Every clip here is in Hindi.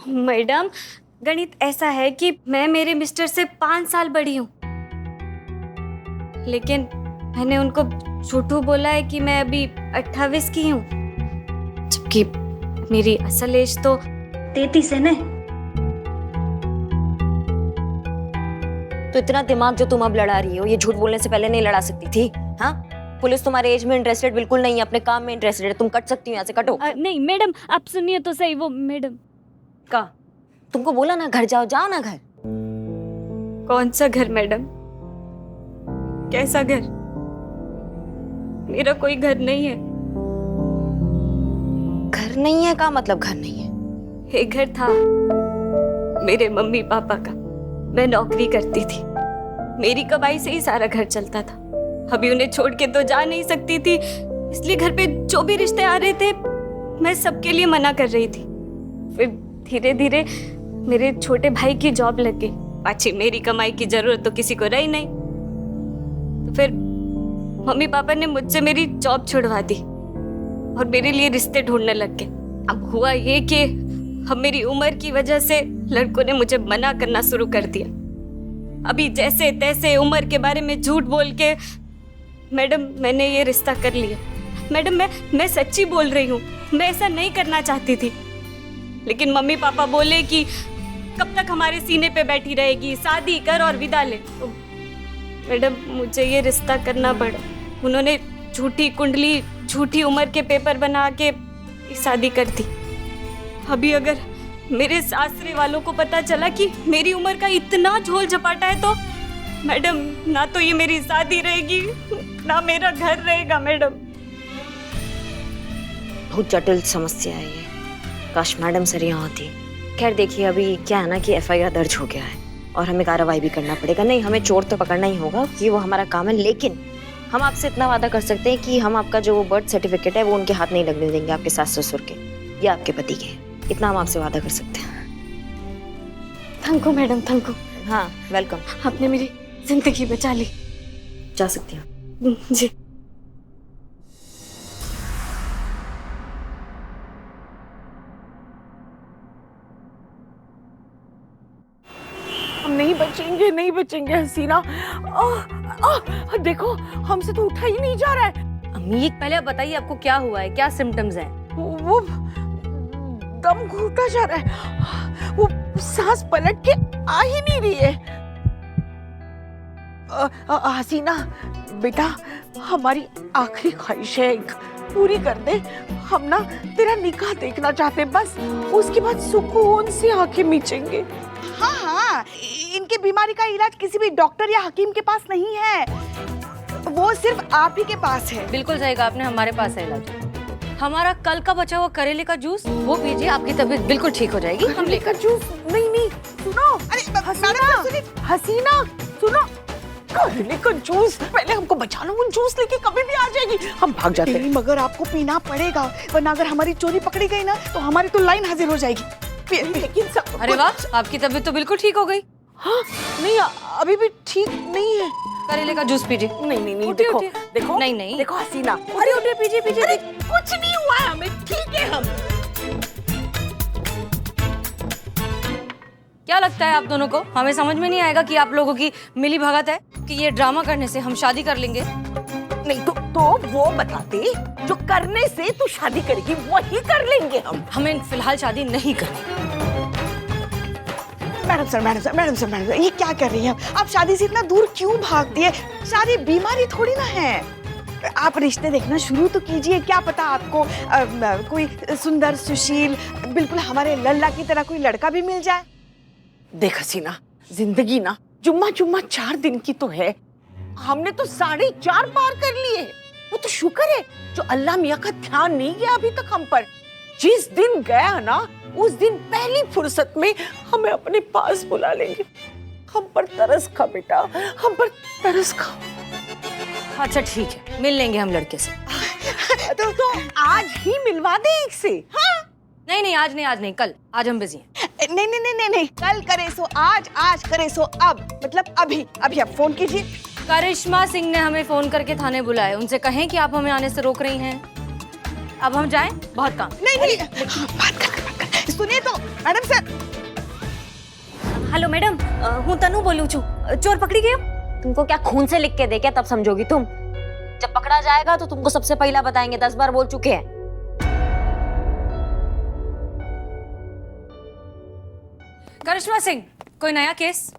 मैडम, गणित ऐसा है कि मैं मेरे मिस्टर से 5 साल बड़ी हूँ, लेकिन मैंने उनको झूठू बोला है कि मैं अभी 28 की हूँ, जबकि मेरी असल एज तो 33 है ना। तो इतना दिमाग जो तुम अब लड़ा रही हो, ये झूठ बोलने से पहले नहीं लड़ा सकती थी? हाँ, पुलिस तुम्हारे एज में इंटरेस्टेड बिल्कुल नहीं है, अपने काम में इंटरेस्टेड है। तुम कट सकती हो, यहाँ से कटो। नहीं मैडम, आप सुनिए तो सही। वो मैडम का तुमको बोला ना घर जाओ, जाओ ना घर। कौन सा घर मैडम? कैसा घर? मेरा कोई घर नहीं है। घर नहीं है का मतलब घर नहीं है? एक घर था मेरे मम्मी पापा का, मैं नौकरी करती थी, मेरी कमाई से ही सारा घर चलता था। अभी उन्हें छोड़ के तो जा नहीं सकती थी, इसलिए घर पे जो भी रिश्ते आ रहे थे मैं सबके लिए मना कर रही थी। फिर धीरे धीरे मेरे छोटे भाई की जॉब लग गई, पाछी मेरी कमाई की जरूरत तो किसी को रही नहीं। तो फिर मम्मी पापा ने मुझसे मेरी जॉब छुड़वा दी और मेरे लिए रिश्ते ढूंढने लग गए। अब हुआ ये कि अब मेरी उम्र की वजह से लड़कों ने मुझे मना करना शुरू कर दिया। अभी जैसे तैसे उम्र के बारे में झूठ बोल के मैडम मैंने ये रिश्ता कर लिया। मैडम मैं सच्ची बोल रही हूँ, मैं ऐसा नहीं करना चाहती थी, लेकिन मम्मी पापा बोले कि कब तक हमारे सीने पे बैठी रहेगी, शादी कर और विदा ले। तो मैडम मुझे ये रिश्ता करना पड़ा। उन्होंने झूठी कुंडली, झूठी उम्र के पेपर बना के शादी कर दी। अभी अगर मेरे सासरे वालों को पता चला कि मेरी उम्र का इतना झोल झपाटा है तो मैडम ना तो ये मेरी शादी रहेगी ना मेरा घर रहेगा। मैडम बहुत जटिल समस्या है ये, काश मैडम सर यहाँ होती। खैर देखिए, अभी क्या है ना कि FIR दर्ज हो गया है और हमें कार्रवाई भी करना पड़ेगा। नहीं, हमें चोर तो पकड़ना ही होगा कि वो हमारा काम है, लेकिन हम आपसे इतना वादा कर सकते हैं कि हम आपका जो बर्थ सर्टिफिकेट है वो उनके हाथ नहीं लगने देंगे, आपके सास ससुर के या आपके पति के। इतना हम आपसे वादा कर सकते हैं। Thank you madam, thank you. हाँ, वेलकम। आपने मेरी जिंदगी बचा ली। जा सकती हूँ जी। हम नहीं बचेंगे, नहीं बचेंगे हसीना। देखो हमसे तो उठा ही नहीं जा रहा है। अम्मी पहले आप बताइए आपको क्या हुआ है, क्या सिम्टम्स हैं? वो दम घुटा जा रहा है, वो सांस पलट के आ ही नहीं रही है। हसीना बेटा, हमारी आखिरी ख्वाहिश है, एक पूरी कर दे। हम ना तेरा निकाह देखना चाहते, बस उसके बाद सुकून से आंखें मीचेंगे। हाँ हाँ, इनकी बीमारी का इलाज किसी भी डॉक्टर या हकीम के पास नहीं है, वो सिर्फ आप ही के पास है। बिल्कुल सही कहा आपने, हमारे पास है इलाज। हमारा कल का बचा हुआ करेले का जूस वो पीजिए, आपकी तबीयत बिल्कुल ठीक हो जाएगी। हम लेकर जूस नहीं सुनो। अरे हसीना सुनो, करेले का जूस पहले हमको बचा लो, वो जूस लेके कभी भी आ जाएगी, हम भाग जाते हैं। मगर आपको पीना पड़ेगा, वरना अगर हमारी चोरी पकड़ी गई ना तो हमारी तो लाइन हाजिर हो जाएगी। लेकिन अरे वाह, आपकी तबीयत तो बिल्कुल ठीक हो गई। हाँ नहीं, अभी भी ठीक नहीं है। करेले का जूस पीजिए। नहीं उठिए, देखो उठिए। देखो नहीं देखो हसीना, अरे उठिए, पीजिए। अरे कुछ नहीं हुआ है हमें, ठीक है हम। क्या लगता है आप दोनों को, हमें समझ में नहीं आएगा कि आप लोगों की मिली भगत है कि ये ड्रामा करने से हम शादी कर लेंगे? नहीं तो वो बताते जो करने से तू शादी करेगी वही कर लेंगे हम। हमें फिलहाल शादी नहीं करनी। मैडम सर, ये क्या कर रही हैं आप? शादी से इतना दूर क्यों भागती है? शादी बीमारी थोड़ी ना है। आप रिश्ते देखना शुरू तो कीजिए, क्या पता आपको कोई सुंदर सुशील बिल्कुल हमारे लल्ला की तरह कोई लड़का भी मिल जाए। देख हसीना, जिंदगी ना जुम्मा 4 दिन की तो है, हमने तो 4.5 पार कर लिए। वो तो शुक्र है जो अल्लाह मियाँ का ध्यान नहीं गया अभी तक हम पर। जिस दिन गया ना उस दिन पहली फुर्सत में हमें अपने पास बुला लेंगे। हम पर तरस खा बेटा, हम पर तरस खा। अच्छा ठीक है, मिल लेंगे हम लड़के से। तो आज ही मिलवा दे एक से। हाँ नहीं आज नहीं, कल। आज हम बिजी हैं। नहीं, कल करे सो आज करे सो अब, मतलब अभी आप फोन कीजिए। करिश्मा सिंह ने हमें फोन करके थाने बुलाया, उनसे कहें कि आप हमें आने से रोक रही हैं। अब हम जाएं, बहुत काम। नहीं, बात कर। सुनिए तो मैडम सर, हेलो मैडम, हूँ तनु बोलूं छू, चोर पकड़ी गयो। तुमको क्या खून से लिख के दे क्या, तब समझोगी तुम। जब पकड़ा जाएगा तो तुमको सबसे पहला बताएंगे, 10 बार बोल चुके हैं। करिश्मा सिंह, कोई नया केस?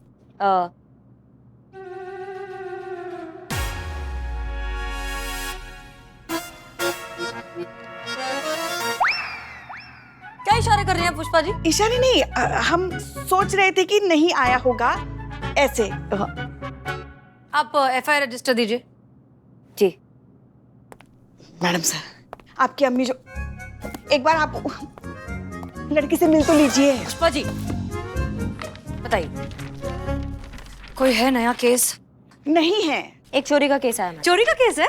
क्या इशारे कर रही हैं पुष्पा जी? इशारे नहीं, हम सोच रहे थे कि नहीं आया होगा ऐसे। आप एफआईआर रजिस्टर दीजिए। जी मैडम सर, आपकी अम्मी जो, एक बार आप लड़की से मिल तो लीजिए। पुष्पा जी बताइए, कोई है नया केस? नहीं है। एक चोरी का केस आया मैडम। चोरी का केस है?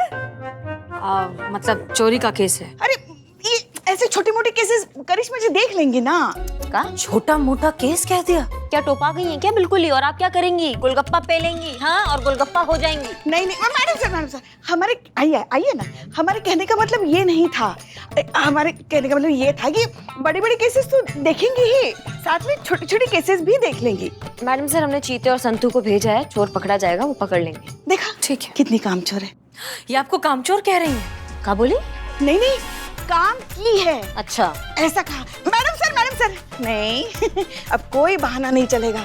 मतलब चोरी का केस है? अरे ये ऐसे छोटे मोटे केसेस करिश्मा जी देख लेंगी ना। का छोटा मोटा केस कह दिया? क्या टोपा गई है क्या? बिल्कुल ही। और आप क्या करेंगी? गोलगप्पा पे लेंगी, हाँ, और गोलगप्पा हो जाएंगी। नहीं नहीं मैडम सर, हमारे आइए आइए ना, हमारे कहने का मतलब ये नहीं था। हमारे कहने का मतलब ये था कि बड़े बड़े केसेस तो देखेंगे ही, साथ में छोटे छोटे केसेस भी देख लेंगी। मैडम सर, हमने चीते और संतू को भेजा है, चोर पकड़ा जाएगा, वो पकड़ लेंगे। देखा ठीक है। कितनी कामचोर है। ये आपको कामचोर कह रही हैं? क्या बोली? नहीं नहीं, काम की है, अच्छा, ऐसा कहा। मैडम सर नहीं अब कोई बहाना नहीं चलेगा।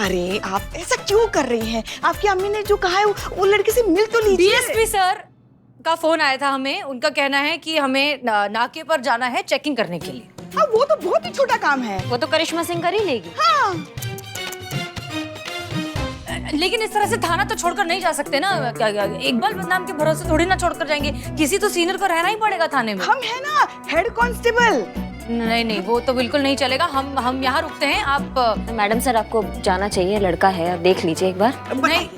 अरे आप ऐसा क्यों कर रही हैं? आपकी अम्मी ने जो कहा है वो लड़के से मिल तो लीजिए। डीएसपी सर का फोन आया था हमें, उनका कहना है कि हमें नाके पर जाना है चेकिंग करने के लिए। हाँ, वो तो बहुत ही छोटा काम है। वो तो करिश्मा सिंह कर ही लेगी। हाँ लेकिन इस तरह से थाना तो छोड़कर नहीं जा सकते ना। क्या इकबाल बदनाम के भरोसे थोड़ी ना छोड़कर जाएंगे, किसी तो सीनियर को रहना ही पड़ेगा थाने में। हम है ना हेड कांस्टेबल। नहीं, वो तो बिल्कुल नहीं चलेगा। हम यहाँ रुकते हैं। आप मैडम सर, आपको जाना चाहिए, लड़का है, आप देख लीजिए एक बार।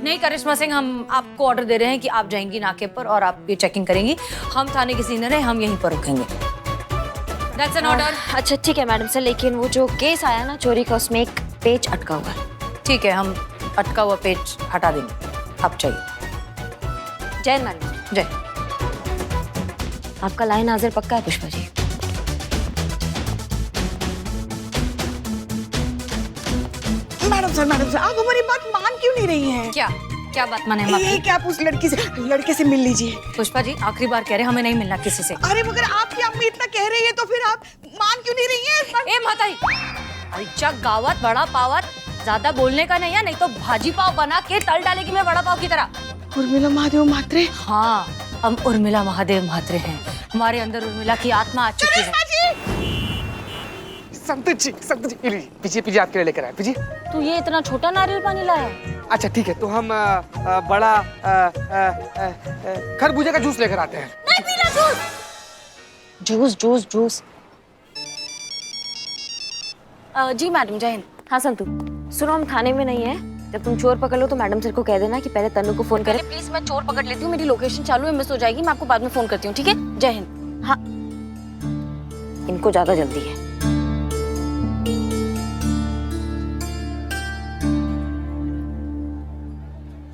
नहीं करिश्मा सिंह, हम आपको ऑर्डर दे रहे हैं कि आप जाएंगी नाके पर और आप ये चेकिंग करेंगी। हम थाने के सीनियर हैं, हम यहीं पर रुकेंगे। That's an order। अच्छा ठीक है मैडम सर, लेकिन वो जो केस आया ना चोरी का, उसमें एक पेज अटका हुआ है। ठीक है, हम अटका हुआ पेज हटा देंगे। आप चाहिए। जय मैडम। जय। आपका लाइन हाजिर पक्का है पुष्पा जी? मैडम सर, आप हमारी बात मान क्यों नहीं रही हैं? क्या बात माने हम ये आपकी? कि आप उस लड़के से मिल लीजिए। पुष्पा जी, आखिरी बार कह रहे हैं, हमें नहीं मिलना किसी से। अरे मगर आपकी अम्मी इतना कह रही है तो फिर आप मान क्यों नहीं रही हैं? ए माताई, आईच्या गावात बड़ा पावात ज्यादा बोलने का नहीं है, नहीं तो भाजी पाव बना के तल डालेगी मैं बड़ा पाव की तरह। उर्मिला महादेव म्हात्रे। हाँ, हम उर्मिला महादेव म्हात्रे हैं। हमारे अंदर उर्मिला की आत्मा आ चुकी है। संतु जी पीछे आपके लिए लेकर आए। पीछे। तू ये इतना छोटा नारियल पानी लाया? अच्छा ठीक है, तो हम बड़ा खरबूजे का जूस लेकर आते हैं। नहीं पीना जूस। जूस। जी मैडम, जय हिंद। हाँ संतू, सुनो, हम थाने में नहीं है। जब तुम चोर पकड़ लो तो मैडम सर को कह देना कि पहले तन्नू को फोन करे। प्लीज, मैं चोर पकड़ लेती हूँ, मेरी लोकेशन चालू है, मिस हो जाएगी, मैं आपको बाद में फोन करती हूँ, ठीक है? जय हिंद। हाँ, इनको ज्यादा जल्दी है।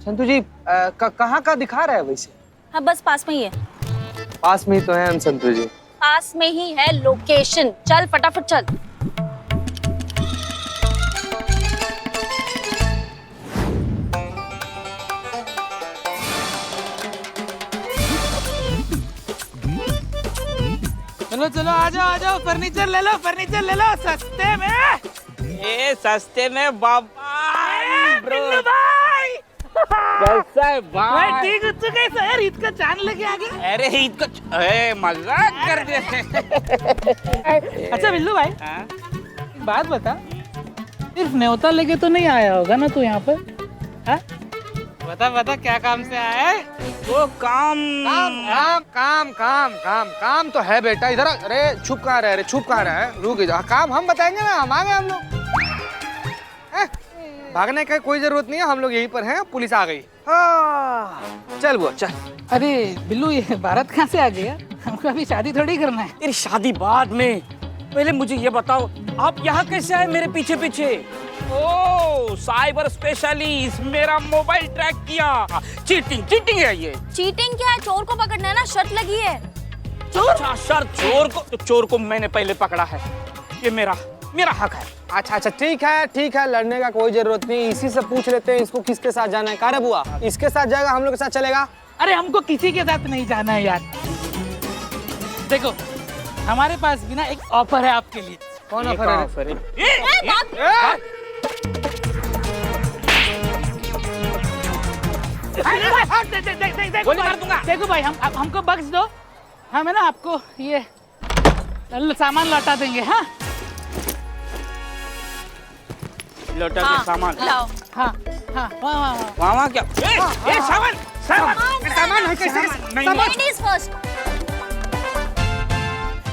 संतु जी कहाँ का दिखा रहा है वैसे? हाँ, बस पास में ही है। पास में ही तो है हम संतु जी। पास में ही है लोकेशन। चल फटाफट चल। चलो आ जाओ, फर्नीचर ले लो सस्ते में। ए सस्ते में बाबा बिल्लू भाई। कैसा है भाई भाई? ठीक हो चुके हैं यार, ईद का चांद लेके आ गए। अरे ईद को मजाक कर दे। अच्छा बिल्लू भाई, हाँ? बात बता, सिर्फ न्योता लेके तो नहीं आया होगा ना तू यहाँ पर? हाँ? बता क्या काम से आया है? वो काम काम तो है बेटा। इधर अरे छुप कहाँ रहा है? रुक जा, काम हम बताएंगे ना, हम आ गए। हम लोग भागने का कोई जरूरत नहीं है, हम लोग यहीं पर हैं। पुलिस आ गई। हाँ चल वो चल। अरे बिल्लू, ये भारत कहाँ से आ गया? हमको अभी शादी थोड़ी करना है। तेरी शादी बाद में, पहले मुझे ये बताओ, आप यहाँ कैसे आए मेरे पीछे पीछे? ओ साइबर स्पेशलिस्ट, मेरा मोबाइल ट्रैक किया। चीटिंग है ये। चीटिंग क्या है? चोर को पकड़ना है ना, शर्त लगी है। अच्छा शर्त, चोर को मैंने पहले पकड़ा है। ये मेरा मेरा हक है। अच्छा अच्छा ठीक है, लड़ने का कोई जरूरत नहीं, इसी से पूछ लेते हैं इसको किसके साथ जाना है। का रे बुआ, इसके साथ जाएगा हम लोग के साथ चलेगा? अरे हमको किसी के साथ नहीं जाना है यार। देखो हमारे पास भी ना एक ऑफर है आपके लिए। कौन ये ऑफर है? ऑफर है? गोली मार दूंगा। देखो भाई हमको बख्श दो, हम है ना आपको ये सामान लौटा देंगे। हाँ लौटा के सामान। लाओ। हाँ हाँ वाह वहाँ क्या? ए सामान सामान है कैसे? Ladies first.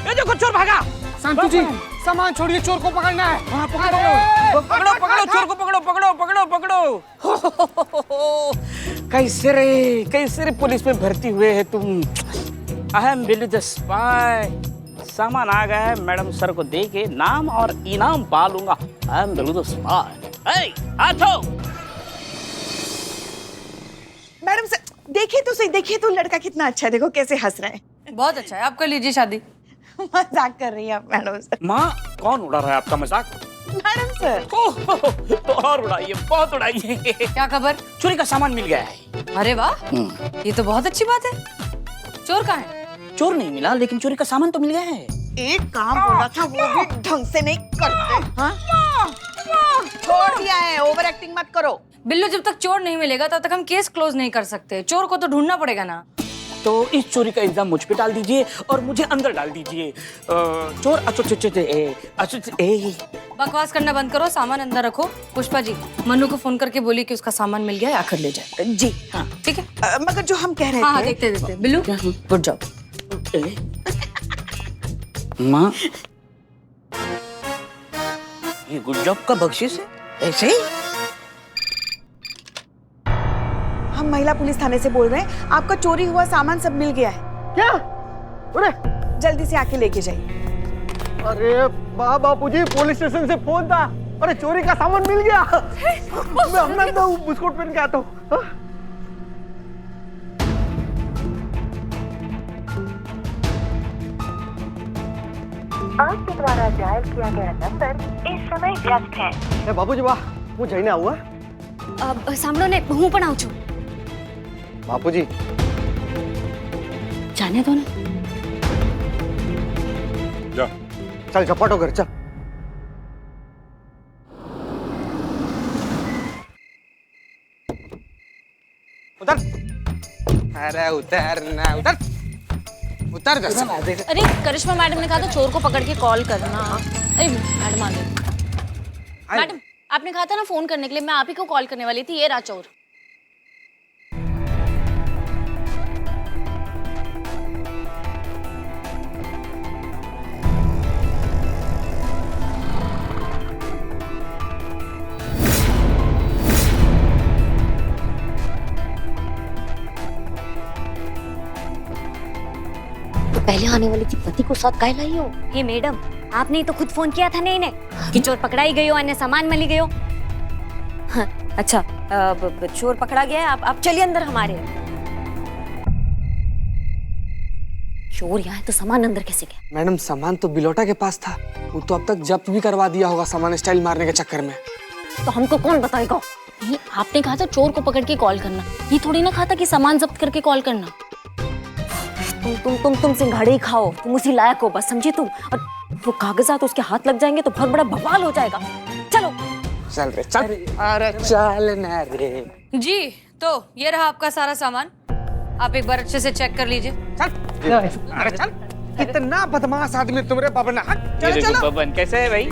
ये देखो चोर भागा। संतू जी सामान छोड़िए, चोर को पकड़ना है। हाँ पकड़ो चोर को पकड़ो। कैसे रे पुलिस में भर्ती हुए हैं तुम? I am Billy the spy. सामान आ गया है, मैडम सर को दे के नाम और इनाम पालूंगा। I am Billy the spy. आठो मैडम सर देखिए तो लड़का कितना अच्छा है, देखो कैसे हंस रहा है। बहुत अच्छा है, आप कर लीजिए शादी। मजाक कर रही है आप मैडम सर। माँ कौन उड़ा रहा है आपका मजाक? मैडम सर ओह, तो और उड़ाइए, बहुत उड़ाइए। क्या खबर? चोरी का सामान मिल गया है। अरे वाह, ये तो बहुत अच्छी बात है। चोर कहाँ है? चोर नहीं मिला, लेकिन चोरी का सामान तो मिल गया है। एक काम बोला था वो भी ढंग से नहीं करते। हाँ? छोड़ दिया है, ओवर एक्टिंग मत करो। बिल्लू, जब तक चोर नहीं मिलेगा तब तक हम केस क्लोज नहीं कर सकते। चोर को तो ढूंढना पड़ेगा ना। तो इस चोरी का इल्जाम मुझ पे डाल दीजिए और मुझे अंदर डाल दीजिए। चोर बकवास करना बंद करो, सामान अंदर रखो। पुष्पा जी, मनु को फोन करके बोलिए कि उसका सामान मिल गया है, आकर ले जाए। जी हाँ ठीक है। मगर जो हम कह रहे हाँ थे। देखते बिल्लू, गुड जॉब। माँ ये गुड जॉब का बख्शिश है? ऐसे ही? हम महिला पुलिस थाने से बोल रहे हैं, आपका चोरी हुआ सामान सब मिल गया है। क्या? अरे जल्दी से आके लेके जाइए। अरे बापूजी, पुलिस स्टेशन से फोन था। अरे चोरी का सामान मिल गया। मैं अपना तो बिस्कुट पहन के आता हूँ। आपके द्वारा डायल किया गया नंबर इस समय व्यस्त है। बापूजी वाह, હું જઈને આવું? સાંભળો ને, હું પણ આવું છું। બાપુજી जाने दो ना। चल झपाटो घर चल। उतर। अरे उतर ना, उतर जैसे। अरे करिश्मा मैडम ने कहा था चोर को पकड़ के कॉल करना। अरे मैडम आ गई। मैडम आपने कहा था ना फोन करने के लिए, मैं आप ही को कॉल करने वाली थी। ये रहा चोर। पहले आने वाली थी, पति को साथ काहे लाई हो? हे मैडम, आपने ही तो खुद फोन किया था ना इन्हें कि चोर पकड़ाई गई हो, अन्य सामान मिली गई हो। हाँ, अच्छा चोर पकड़ा गया है, आप चलिए अंदर हमारे। चोर यहाँ है तो सामान अंदर कैसे गया? मैडम सामान तो बिलोटा के पास था, वो तो अब तक जब्त भी करवा दिया होगा सामान स्टाइल मारने के चक्कर में। तो हमको कौन बताएगा? नहीं, आपने कहा था चोर को पकड़ के कॉल करना, ये थोड़ी ना कहा था कि सामान जब्त करके कॉल करना। तुम सिंघाड़े ही खाओ, तुम उसी लायक हो बस, समझी तुम। और वो कागजात उसके हाथ लग जाएंगे तो बहुत बड़ा बवाल हो जाएगा। चलो चल रे चल। अरे चल ना रे। जी, तो ये रहा आपका सारा सामान, आप एक बार अच्छे से चेक कर लीजिए। चल अरे चल। कितना बदमाश आदमी तुमरे बबन। ये देखो बबन कैसे है भाई?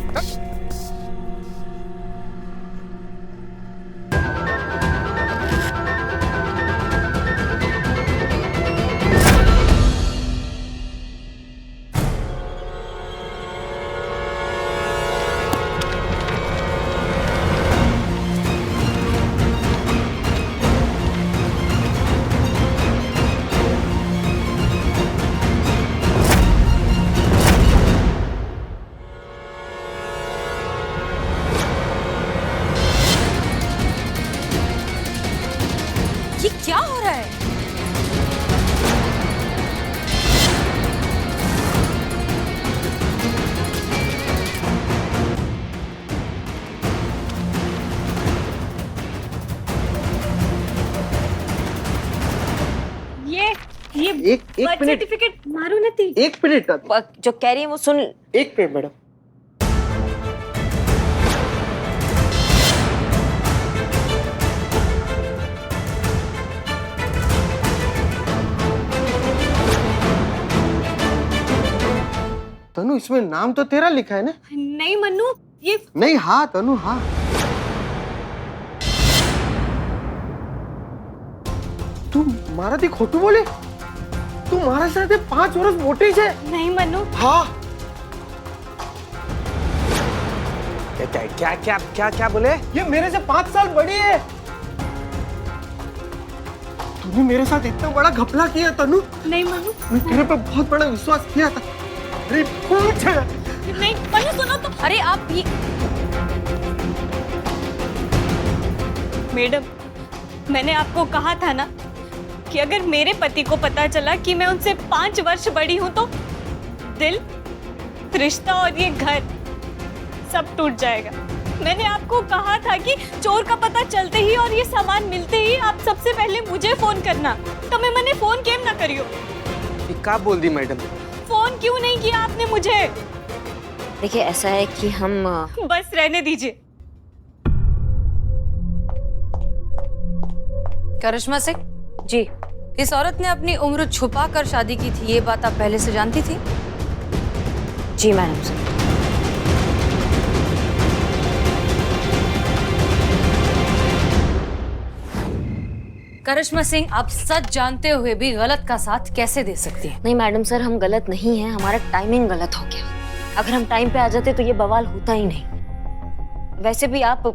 एक बर्थ मिनट, सर्टिफिकेट मारो नती। एक मिनट, जो कह रही है वो सुन। एक मिनट मैडम। तनु, इसमें नाम तो तेरा लिखा है ना? नहीं मन्नू, ये नहीं, हाँ तनु, हाँ। तू मारा थी खोटू बोले? तू मारा साथ 5 वर्ष मोटे छे? नहीं मन्नू। हाँ। क्या क्या क्या क्या बोले? ये मेरे से 5 साल बड़ी है। तूने मेरे साथ इतना बड़ा घपला किया तनु। नहीं मन्नू। मैं तेरे पे बहुत बड़ा विश्वास किया था। अरे पूछ। नहीं मन्नू, सुनो तो। अरे आप ये मैडम, मैंने आपको कहा था ना कि अगर मेरे पति को पता चला कि मैं उनसे 5 वर्ष बड़ी हूं तो दिल, रिश्ता और ये घर सब टूट जाएगा। मैंने आपको कहा था कि चोर का पता चलते ही और ये सामान मिलते ही आप सबसे पहले मुझे फोन करना। तो मैंने फोन केम ना करियो। क्या बोल दी मैडम? फोन क्यों नहीं किया आपने मुझे? देखिए ऐसा है कि हम बस रहने दीजिए। करिश्मा सिंह, जी इस औरत ने अपनी उम्र छुपा कर शादी की थी, ये बात आप पहले से जानती थी? जी मैडम सर। करिश्मा सिंह, आप सच जानते हुए भी गलत का साथ कैसे दे सकती हैं? नहीं मैडम सर, हम गलत नहीं हैं, हमारा टाइमिंग गलत हो गया। अगर हम टाइम पे आ जाते तो ये बवाल होता ही नहीं। वैसे भी आप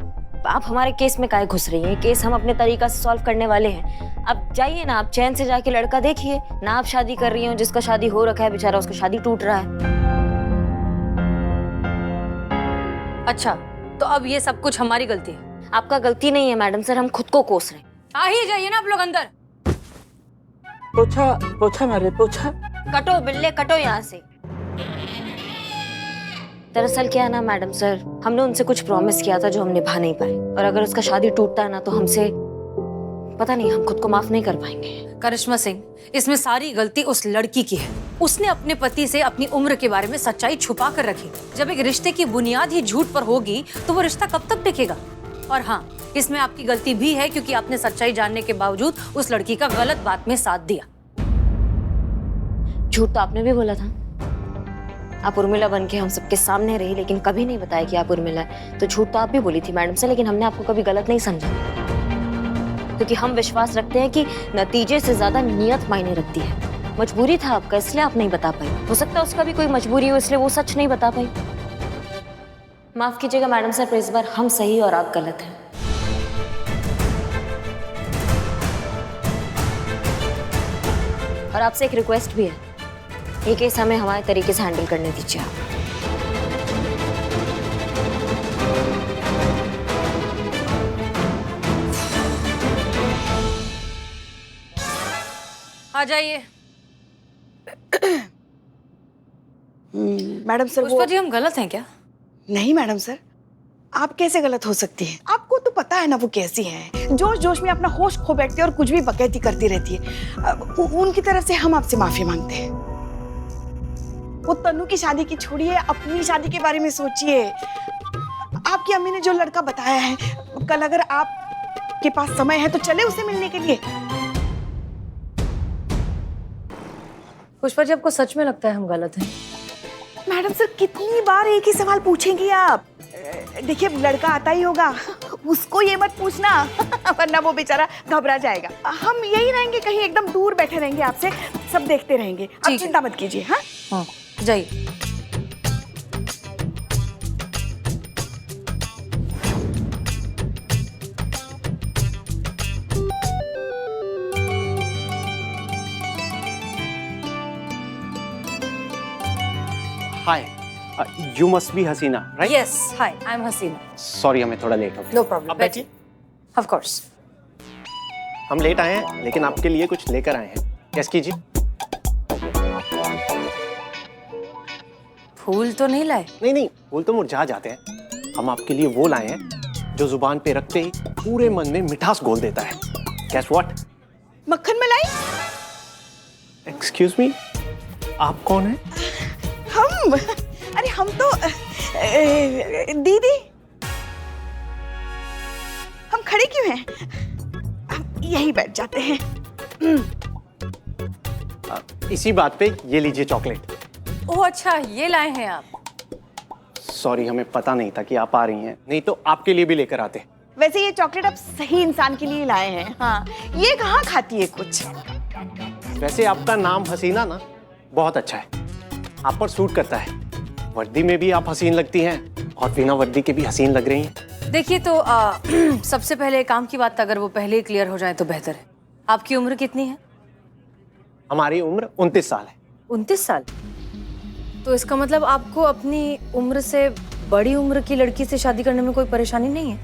हमारे केस में काहे घुस रही हैं? केस हम अपने तरीका से सॉल्व करने वाले हैं। अब जाइए ना, आप चैन से जाके लड़का देखिए ना। आप शादी कर रही हो, जिसका शादी हो रखा है बेचारा, उसका शादी टूट रहा है। अच्छा, तो अब ये सब कुछ हमारी गलती है? आपका गलती नहीं है मैडम सर, हम खुद को कोस रहे हैं। आ ही जाइए ना आप लोग अंदर। पोछा मारे, पोछा। कटो बिल्ले कटो यहाँ से। दरअसल क्या है ना मैडम सर, हमने उनसे कुछ प्रॉमिस किया था जो हम निभा नहीं पाए, और अगर उसका शादी टूटता है ना तो हमसे पता नहीं, हम खुद को माफ नहीं कर पाएंगे। करिश्मा सिंह, इसमें सारी गलती उस लड़की की है। उसने अपने पति से अपनी उम्र के बारे में सच्चाई छुपा कर रखी। जब एक रिश्ते की बुनियाद ही झूठ पर होगी तो वो रिश्ता कब तक टिकेगा? और हाँ, इसमें आपकी गलती भी है क्योंकि आपने सच्चाई जानने के बावजूद उस लड़की का गलत बात में साथ दिया। झूठ तो आपने भी बोला था। आप उर्मिला बन के हम सबके सामने रही, लेकिन कभी नहीं बताया कि आप उर्मिला है। तो झूठ तो आप भी बोली थी मैडम से, लेकिन हमने आपको कभी गलत नहीं समझा, क्योंकि हम विश्वास रखते हैं कि नतीजे से ज्यादा नियत मायने रखती है। मजबूरी था आपका, इसलिए आप नहीं बता पाई। हो सकता है उसका भी कोई मजबूरी हो, इसलिए वो सच नहीं बता पाई। माफ कीजिएगा मैडम सर, पर इस बार हम सही और आप गलत हैं। और आपसे एक रिक्वेस्ट भी है, ये केस हमें हमारे तरीके से हैंडल करने दीजिए आप। आ जाइए। मैडम सर पुष्पा जी, हम गलत हैं क्या? नहीं मैडम सर, आप कैसे गलत हो सकती हैं? आपको तो पता है ना वो कैसी हैं, जोश जोश में अपना होश खो बैठती है और कुछ भी बकैती करती रहती है। उनकी तरफ से हम आपसे माफी मांगते हैं। वो तनु की शादी की छोड़िए, अपनी शादी के बारे में सोचिए। आपकी अम्मी ने जो लड़का बताया है, कल अगर आपके पास समय है तो चले उसे मिलने के लिए। पुष्पा जी, आपको सच में लगता है हम गलत हैं? मैडम सर, कितनी बार एक ही सवाल पूछेंगी आप? देखिए, लड़का आता ही होगा, उसको ये मत पूछना वरना वो बेचारा घबरा जाएगा। हम यही रहेंगे, कहीं एकदम दूर बैठे रहेंगे आपसे, सब देखते रहेंगे। आप चिंता मत कीजिए। हाँ, जाइए। Hi, you must be Hasina, right? Yes, hi, I am Hasina. Sorry, हमें थोड़ा लेट हो गया। नो प्रॉब्लम, आप बैठिए। Of course. हम लेट आए हैं, लेकिन आपके लिए कुछ लेकर आए हैं। गेस कीजिए। फूल तो नहीं लाए? नहीं नहीं, फूल तो मुरझा जाते हैं। हम आपके लिए वो लाए हैं जो जुबान पे रखते ही पूरे मन में मिठास घोल देता है। Guess what? मक्खन मलाई। एक्सक्यूज मी, आप कौन हैं? हम, अरे हम तो दीदी। हम खड़े क्यों हैं? हम यहीं बैठ जाते हैं। इसी बात पे ये लीजिए चॉकलेट। ओह अच्छा, ये लाए हैं आप। सॉरी, हमें पता नहीं था कि आप आ रही हैं, नहीं तो आपके लिए भी लेकर आते। वैसे ये चॉकलेट आप सही इंसान के लिए लाए हैं। हाँ, ये कहाँ खाती है कुछ। वैसे आपका नाम हसीना ना बहुत अच्छा है, आप पर सूट करता है। वर्दी में भी आप हसीन लगती हैं और बिना वर्दी के भी हसीन लग रही हैं। देखिए तो सबसे पहले काम की बात अगर वो पहले ही क्लियर हो जाए तो बेहतर है। आपकी उम्र कितनी है? हमारी उम्र 29 साल है। 29 साल? तो इसका मतलब आपको अपनी उम्र से बड़ी उम्र की लड़की से शादी करने में कोई परेशानी नहीं है?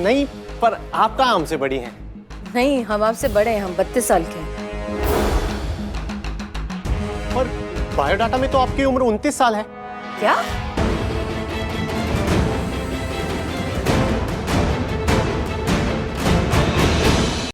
नहीं, पर आप कहाँ हमसे बड़ी हैं? नहीं, हम आपसे बड़े हैं, हम 32 साल के हैं। और बायोडाटा में तो आपकी उम्र 29 साल है। क्या?